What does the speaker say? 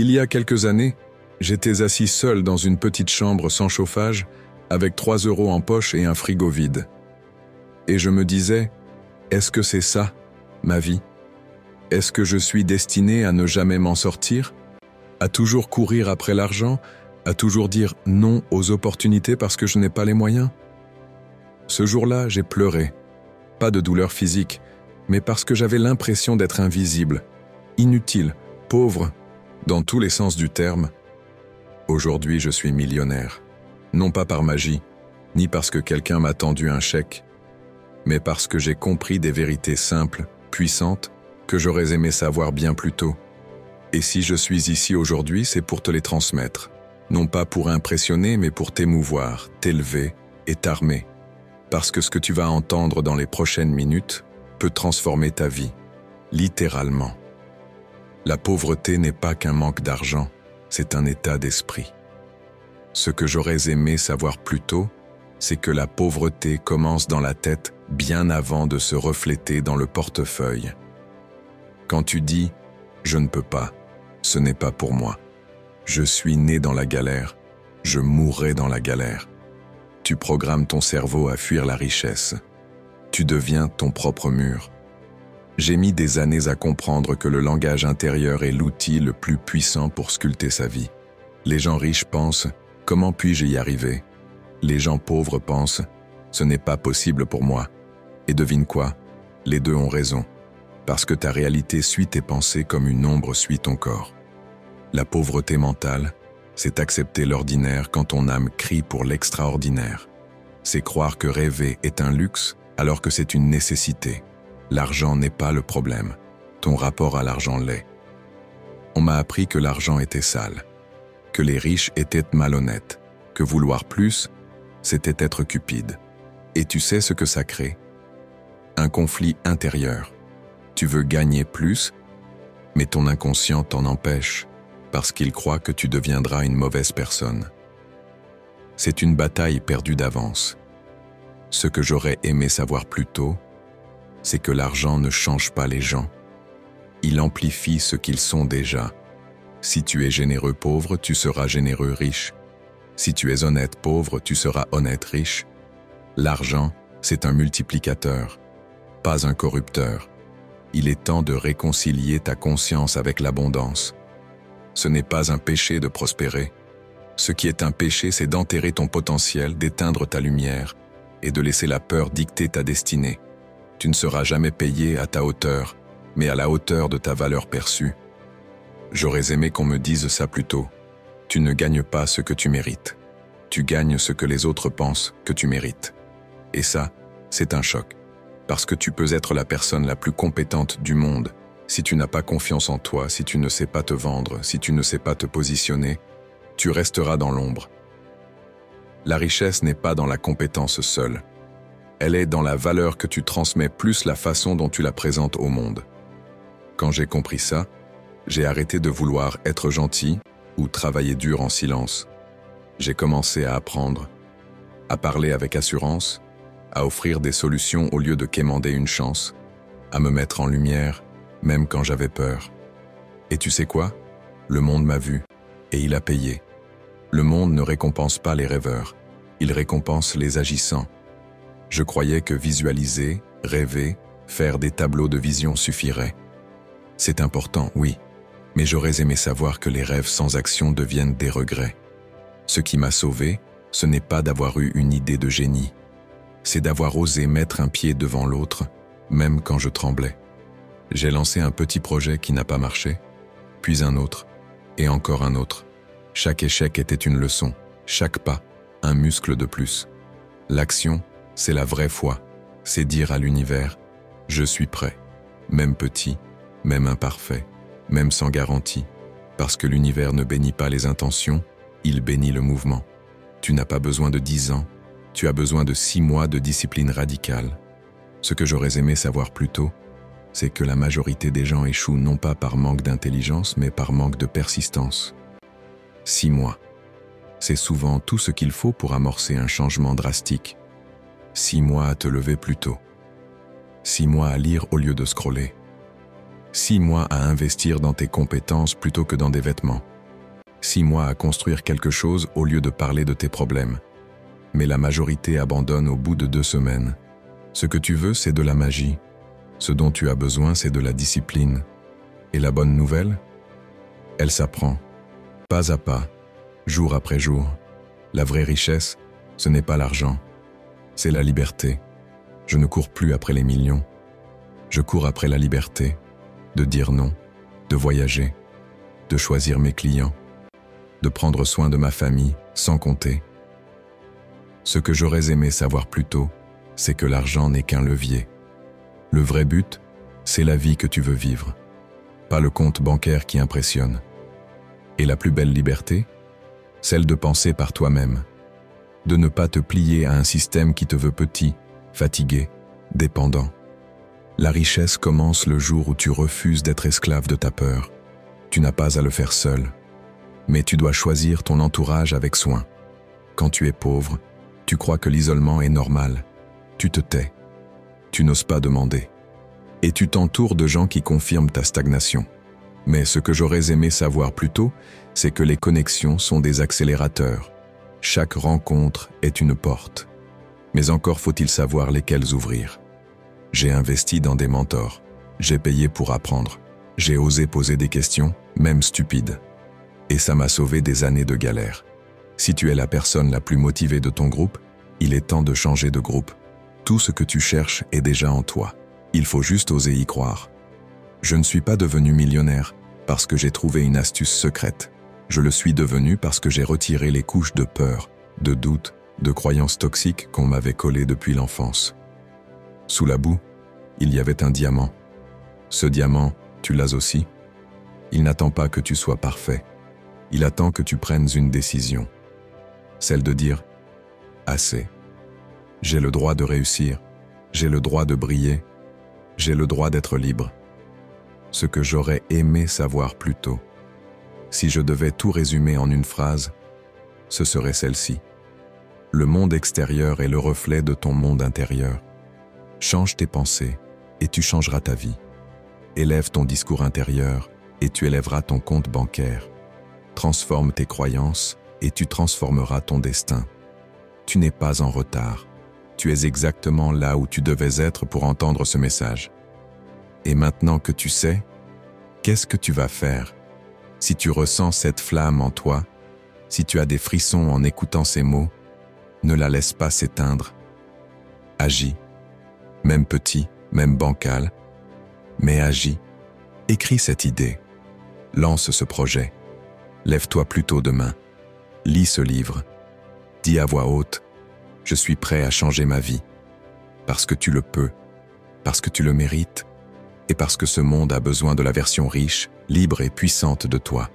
Il y a quelques années, j'étais assis seul dans une petite chambre sans chauffage, avec 3 € en poche et un frigo vide. Et je me disais, est-ce que c'est ça, ma vie? Est-ce que je suis destiné à ne jamais m'en sortir? À toujours courir après l'argent? À toujours dire non aux opportunités parce que je n'ai pas les moyens? Ce jour-là, j'ai pleuré. Pas de douleur physique, mais parce que j'avais l'impression d'être invisible, inutile, pauvre, dans tous les sens du terme. Aujourd'hui, je suis millionnaire. Non pas par magie, ni parce que quelqu'un m'a tendu un chèque, mais parce que j'ai compris des vérités simples, puissantes, que j'aurais aimé savoir bien plus tôt. Et si je suis ici aujourd'hui, c'est pour te les transmettre. Non pas pour impressionner, mais pour t'émouvoir, t'élever et t'armer. Parce que ce que tu vas entendre dans les prochaines minutes peut transformer ta vie, littéralement. La pauvreté n'est pas qu'un manque d'argent, c'est un état d'esprit. Ce que j'aurais aimé savoir plus tôt, c'est que la pauvreté commence dans la tête bien avant de se refléter dans le portefeuille. Quand tu dis « je ne peux pas », ce n'est pas pour moi. Je suis né dans la galère, je mourrai dans la galère. Tu programmes ton cerveau à fuir la richesse. Tu deviens ton propre mur. J'ai mis des années à comprendre que le langage intérieur est l'outil le plus puissant pour sculpter sa vie. Les gens riches pensent « comment puis-je y arriver ?» Les gens pauvres pensent « ce n'est pas possible pour moi ». Et devine quoi? Les deux ont raison. Parce que ta réalité suit tes pensées comme une ombre suit ton corps. La pauvreté mentale, c'est accepter l'ordinaire quand ton âme crie pour l'extraordinaire. C'est croire que rêver est un luxe alors que c'est une nécessité. L'argent n'est pas le problème. Ton rapport à l'argent l'est. On m'a appris que l'argent était sale, que les riches étaient malhonnêtes, que vouloir plus, c'était être cupide. Et tu sais ce que ça crée? Un conflit intérieur. Tu veux gagner plus, mais ton inconscient t'en empêche, parce qu'il croit que tu deviendras une mauvaise personne. C'est une bataille perdue d'avance. Ce que j'aurais aimé savoir plus tôt, c'est que l'argent ne change pas les gens. Il amplifie ce qu'ils sont déjà. Si tu es généreux pauvre, tu seras généreux riche. Si tu es honnête pauvre, tu seras honnête riche. L'argent, c'est un multiplicateur, pas un corrupteur. Il est temps de réconcilier ta conscience avec l'abondance. Ce n'est pas un péché de prospérer. Ce qui est un péché, c'est d'enterrer ton potentiel, d'éteindre ta lumière et de laisser la peur dicter ta destinée. Tu ne seras jamais payé à ta hauteur, mais à la hauteur de ta valeur perçue. J'aurais aimé qu'on me dise ça plus tôt. Tu ne gagnes pas ce que tu mérites. Tu gagnes ce que les autres pensent que tu mérites. Et ça, c'est un choc. Parce que tu peux être la personne la plus compétente du monde. Si tu n'as pas confiance en toi, si tu ne sais pas te vendre, si tu ne sais pas te positionner, tu resteras dans l'ombre. La richesse n'est pas dans la compétence seule. Elle est dans la valeur que tu transmets plus la façon dont tu la présentes au monde. Quand j'ai compris ça, j'ai arrêté de vouloir être gentil ou travailler dur en silence. J'ai commencé à apprendre, à parler avec assurance, à offrir des solutions au lieu de quémander une chance, à me mettre en lumière, même quand j'avais peur. Et tu sais quoi? Le monde m'a vu, et il a payé. Le monde ne récompense pas les rêveurs, il récompense les agissants. Je croyais que visualiser, rêver, faire des tableaux de vision suffirait. C'est important, oui, mais j'aurais aimé savoir que les rêves sans action deviennent des regrets. Ce qui m'a sauvé, ce n'est pas d'avoir eu une idée de génie, c'est d'avoir osé mettre un pied devant l'autre, même quand je tremblais. J'ai lancé un petit projet qui n'a pas marché, puis un autre, et encore un autre. Chaque échec était une leçon, chaque pas, un muscle de plus. L'action, c'est la vraie foi, c'est dire à l'univers « je suis prêt », même petit, même imparfait, même sans garantie, parce que l'univers ne bénit pas les intentions, il bénit le mouvement. Tu n'as pas besoin de 10 ans, tu as besoin de 6 mois de discipline radicale. Ce que j'aurais aimé savoir plus tôt, c'est que la majorité des gens échouent non pas par manque d'intelligence, mais par manque de persistance. 6 mois. C'est souvent tout ce qu'il faut pour amorcer un changement drastique. 6 mois à te lever plus tôt. 6 mois à lire au lieu de scroller. 6 mois à investir dans tes compétences plutôt que dans des vêtements. 6 mois à construire quelque chose au lieu de parler de tes problèmes. Mais la majorité abandonne au bout de 2 semaines. Ce que tu veux, c'est de la magie. Ce dont tu as besoin, c'est de la discipline. Et la bonne nouvelle? Elle s'apprend, pas à pas, jour après jour. La vraie richesse, ce n'est pas l'argent, c'est la liberté. Je ne cours plus après les millions. Je cours après la liberté, de dire non, de voyager, de choisir mes clients, de prendre soin de ma famille sans compter. Ce que j'aurais aimé savoir plus tôt, c'est que l'argent n'est qu'un levier. Le vrai but, c'est la vie que tu veux vivre, pas le compte bancaire qui impressionne. Et la plus belle liberté, celle de penser par toi-même, de ne pas te plier à un système qui te veut petit, fatigué, dépendant. La richesse commence le jour où tu refuses d'être esclave de ta peur. Tu n'as pas à le faire seul, mais tu dois choisir ton entourage avec soin. Quand tu es pauvre, tu crois que l'isolement est normal. Tu te tais. Tu n'oses pas demander. Et tu t'entoures de gens qui confirment ta stagnation. Mais ce que j'aurais aimé savoir plus tôt, c'est que les connexions sont des accélérateurs. Chaque rencontre est une porte. Mais encore faut-il savoir lesquelles ouvrir. J'ai investi dans des mentors. J'ai payé pour apprendre. J'ai osé poser des questions, même stupides. Et ça m'a sauvé des années de galère. Si tu es la personne la plus motivée de ton groupe, il est temps de changer de groupe. Tout ce que tu cherches est déjà en toi. Il faut juste oser y croire. Je ne suis pas devenu millionnaire parce que j'ai trouvé une astuce secrète. Je le suis devenu parce que j'ai retiré les couches de peur, de doute, de croyances toxiques qu'on m'avait collées depuis l'enfance. Sous la boue, il y avait un diamant. Ce diamant, tu l'as aussi. Il n'attend pas que tu sois parfait. Il attend que tu prennes une décision. Celle de dire « Assez. J'ai le droit de réussir. J'ai le droit de briller. J'ai le droit d'être libre. » Ce que j'aurais aimé savoir plus tôt. Si je devais tout résumer en une phrase, ce serait celle-ci. Le monde extérieur est le reflet de ton monde intérieur. Change tes pensées et tu changeras ta vie. Élève ton discours intérieur et tu élèveras ton compte bancaire. Transforme tes croyances et tu transformeras ton destin. Tu n'es pas en retard. Tu es exactement là où tu devais être pour entendre ce message. Et maintenant que tu sais, qu'est-ce que tu vas faire? Si tu ressens cette flamme en toi, si tu as des frissons en écoutant ces mots, ne la laisse pas s'éteindre. Agis, même petit, même bancal, mais agis. Écris cette idée. Lance ce projet. Lève-toi plus tôt demain. Lis ce livre. Dis à voix haute, « Je suis prêt à changer ma vie. » Parce que tu le peux, parce que tu le mérites, et parce que ce monde a besoin de la version riche, libre et puissante de toi.